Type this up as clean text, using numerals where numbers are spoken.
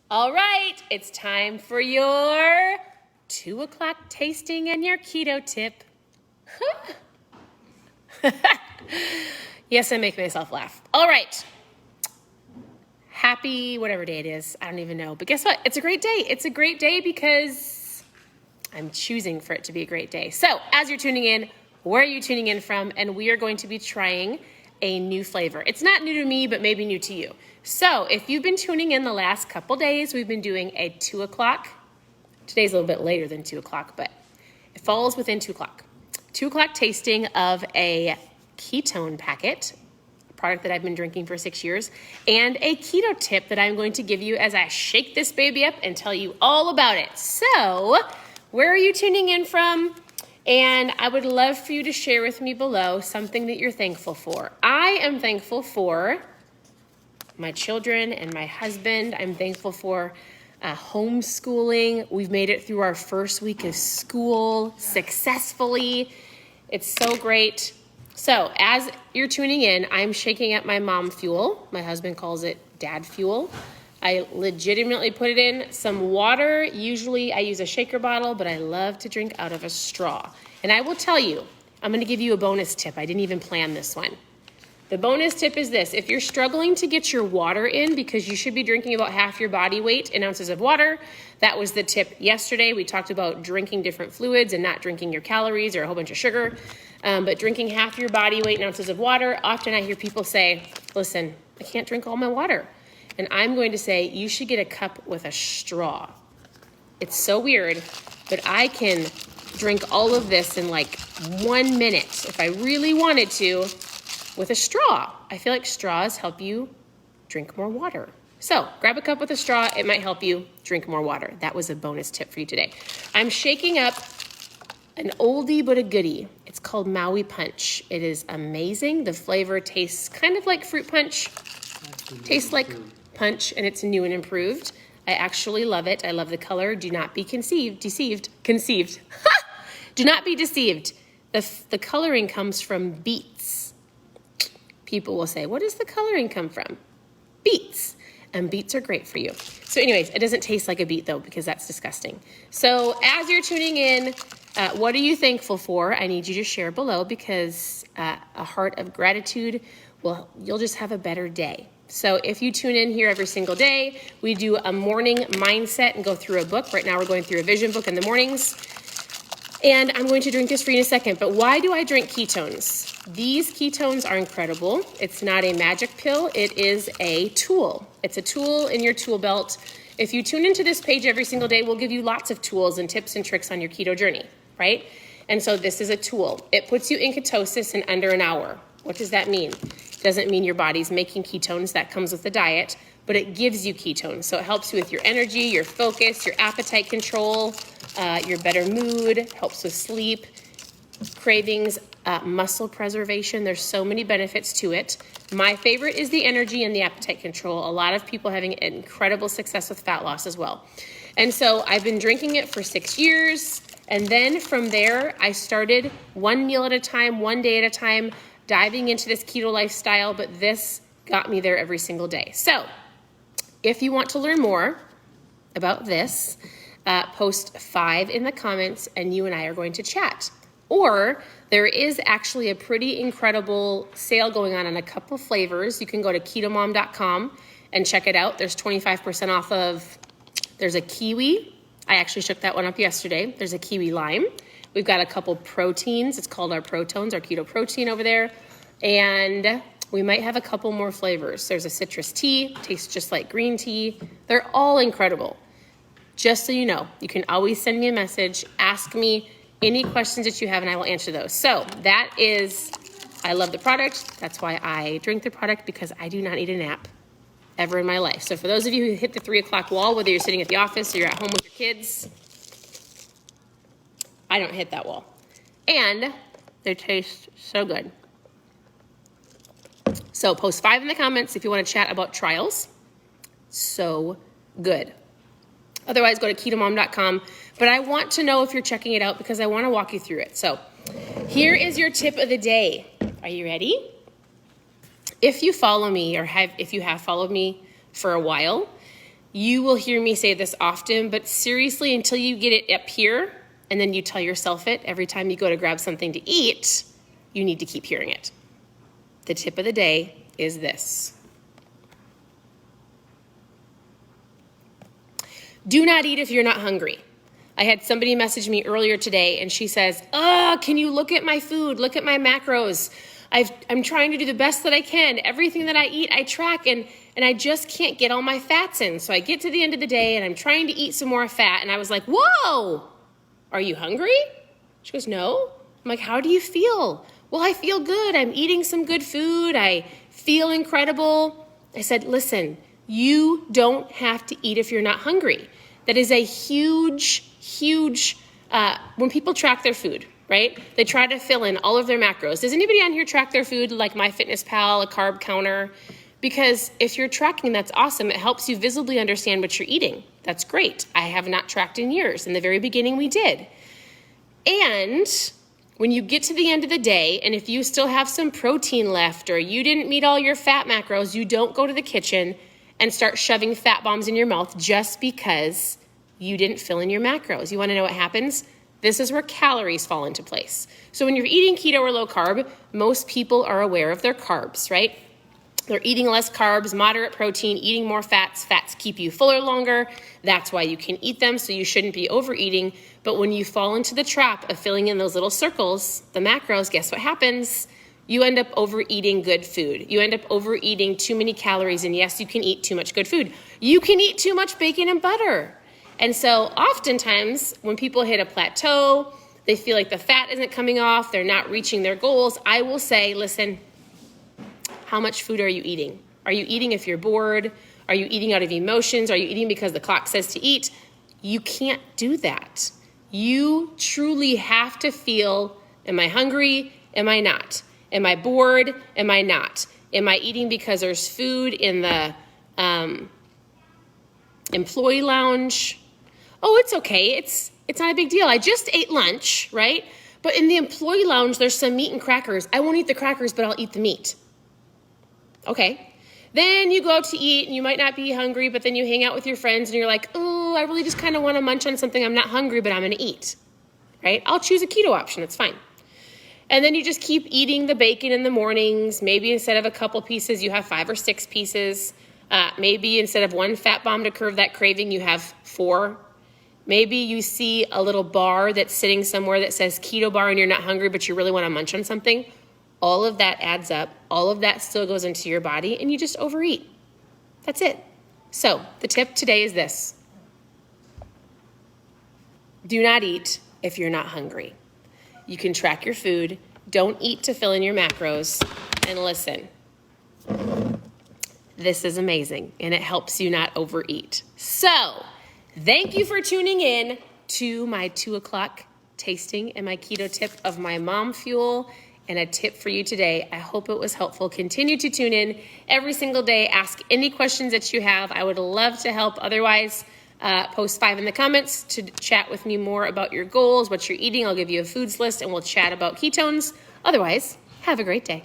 All right, it's time for your 2 o'clock tasting and your keto tip. Yes, I make myself laugh. All right. Happy whatever day it is. I don't even know. But guess what? It's a great day. It's a great day because I'm choosing for it to be a great day. So as you're tuning in, where are you tuning in from? And we are going to be trying a new flavor. It's not new to me, but maybe new to you. So if you've been tuning in the last couple days, we've been doing a 2 o'clock. Today's a little bit later than 2 o'clock, but it falls within 2 o'clock. 2 o'clock tasting of a ketone packet, a product that I've been drinking for 6 years, and a keto tip that I'm going to give you as I shake this baby up and tell you all about it. So where are you tuning in from? And I would love for you to share with me below something that you're thankful for. I am thankful for my children and my husband. I'm thankful for homeschooling. We've made it through our first week of school successfully. It's so great. So as you're tuning in, I'm shaking up my mom fuel. My husband calls it dad fuel. I legitimately put it in some water. Usually I use a shaker bottle, but I love to drink out of a straw. And I will tell you, I'm going to give you a bonus tip. I didn't even plan this one. The bonus tip is this. If you're struggling to get your water in, because you should be drinking about half your body weight in ounces of water, that was the tip yesterday. We talked about drinking different fluids and not drinking your calories or a whole bunch of sugar, but drinking half your body weight in ounces of water. Often I hear people say, listen, I can't drink all my water. And I'm going to say, you should get a cup with a straw. It's so weird, but I can drink all of this in like 1 minute if I really wanted to with a straw. I feel like straws help you drink more water. So grab a cup with a straw. It might help you drink more water. That was a bonus tip for you today. I'm shaking up an oldie but a goodie. It's called Maui Punch. It is amazing. The flavor tastes kind of like fruit punch. Tastes like punch, and it's new and improved. I actually love it. I love the color. Do not be deceived. Do not be deceived. The coloring comes from beets. People will say, what does the coloring come from? Beets. And beets are great for you. So anyways, it doesn't taste like a beet though, because that's disgusting. So as you're tuning in, what are you thankful for? I need you to share below, because a heart of gratitude, you'll just have a better day. So if you tune in here every single day, we do a morning mindset and go through a book. Right now we're going through a vision book in the mornings. And I'm going to drink this for you in a second. But why do I drink ketones? These ketones are incredible. It's not a magic pill. It is a tool. It's a tool in your tool belt. If you tune into this page every single day, we'll give you lots of tools and tips and tricks on your keto journey, right? And so this is a tool. It puts you in ketosis in under an hour. What does that mean? It doesn't mean your body's making ketones. That comes with the diet, but it gives you ketones. So it helps you with your energy, your focus, your appetite control, your better mood, helps with sleep, cravings, muscle preservation. There's so many benefits to it. My favorite is the energy and the appetite control. A lot of people having incredible success with fat loss as well. And so I've been drinking it for 6 years. And then from there, I started one meal at a time, one day at a time, diving into this keto lifestyle, but this got me there every single day. So if you want to learn more about this, post 5 in the comments and you and I are going to chat. Or there is actually a pretty incredible sale going on a couple flavors. You can go to ketomom.com and check it out. There's 25% off of, there's a kiwi. I actually shook that one up yesterday. There's a kiwi lime. We've got a couple proteins. It's called our Protones, our keto protein over there. And we might have a couple more flavors. There's a citrus tea, tastes just like green tea. They're all incredible. Just so you know, you can always send me a message, ask me any questions that you have, and I will answer those. So that is, I love the product. That's why I drink the product, because I do not need a nap ever in my life. So for those of you who hit the 3 o'clock wall, whether you're sitting at the office or you're at home with your kids, I don't hit that wall. And they taste so good. So post 5 in the comments if you want to chat about trials. So good. Otherwise, go to ketomom.com. But I want to know if you're checking it out, because I want to walk you through it. So here is your tip of the day. Are you ready? If you follow me, or if you have followed me for a while, You will hear me say this often, but seriously, until you get it up here and then you tell yourself it every time you go to grab something to eat, you need to keep hearing it. The tip of the day is this. Do not eat if you're not hungry. I had somebody message me earlier today and she says, can you look at my food? Look at my macros. I'm trying to do the best that I can. Everything that I eat, I track and I just can't get all my fats in. So I get to the end of the day and I'm trying to eat some more fat. And I was like, whoa, are you hungry? She goes, no. I'm like, how do you feel? Well, I feel good. I'm eating some good food. I feel incredible. I said, listen, you don't have to eat if you're not hungry. That is a huge, when people track their food, right? They try to fill in all of their macros. Does anybody on here track their food like MyFitnessPal, a carb counter? Because if you're tracking, that's awesome. It helps you visibly understand what you're eating. That's great. I have not tracked in years. In the very beginning, we did. And when you get to the end of the day, and if you still have some protein left or you didn't meet all your fat macros, you don't go to the kitchen and start shoving fat bombs in your mouth just because you didn't fill in your macros. You want to know what happens? This is where calories fall into place. So when you're eating keto or low carb, most people are aware of their carbs, right? They're eating less carbs, moderate protein, eating more fats. Fats keep you fuller longer. That's why you can eat them, so you shouldn't be overeating. But when you fall into the trap of filling in those little circles, the macros, guess what happens? You end up overeating good food. You end up overeating too many calories. And yes, you can eat too much good food. You can eat too much bacon and butter. And so oftentimes when people hit a plateau, they feel like the fat isn't coming off, they're not reaching their goals, I will say, listen, how much food are you eating? Are you eating if you're bored? Are you eating out of emotions? Are you eating because the clock says to eat? You can't do that. You truly have to feel, am I hungry? Am I not? Am I bored? Am I not? Am I eating because there's food in the employee lounge? Oh, it's okay. It's not a big deal. I just ate lunch, right? But in the employee lounge, there's some meat and crackers. I won't eat the crackers, but I'll eat the meat. Okay. Then you go out to eat and you might not be hungry, but then you hang out with your friends and you're like, oh, I really just kind of want to munch on something. I'm not hungry, but I'm going to eat, right? I'll choose a keto option. That's fine. And then you just keep eating the bacon in the mornings. Maybe instead of a couple pieces, you have 5 or 6 pieces. Maybe instead of 1 fat bomb to curb that craving, you have 4. Maybe you see a little bar that's sitting somewhere that says keto bar and you're not hungry, but you really want to munch on something. All of that adds up. All of that still goes into your body and you just overeat. That's it. So the tip today is this. Do not eat if you're not hungry. You can track your food. Don't eat to fill in your macros. And listen, this is amazing and it helps you not overeat. So thank you for tuning in to my 2:00 tasting and my keto tip of my mom fuel and a tip for you today. I hope it was helpful. Continue to tune in every single day. Ask any questions that you have. I would love to help. Otherwise, post 5 in the comments to chat with me more about your goals, what you're eating. I'll give you a foods list and we'll chat about ketones. Otherwise, have a great day.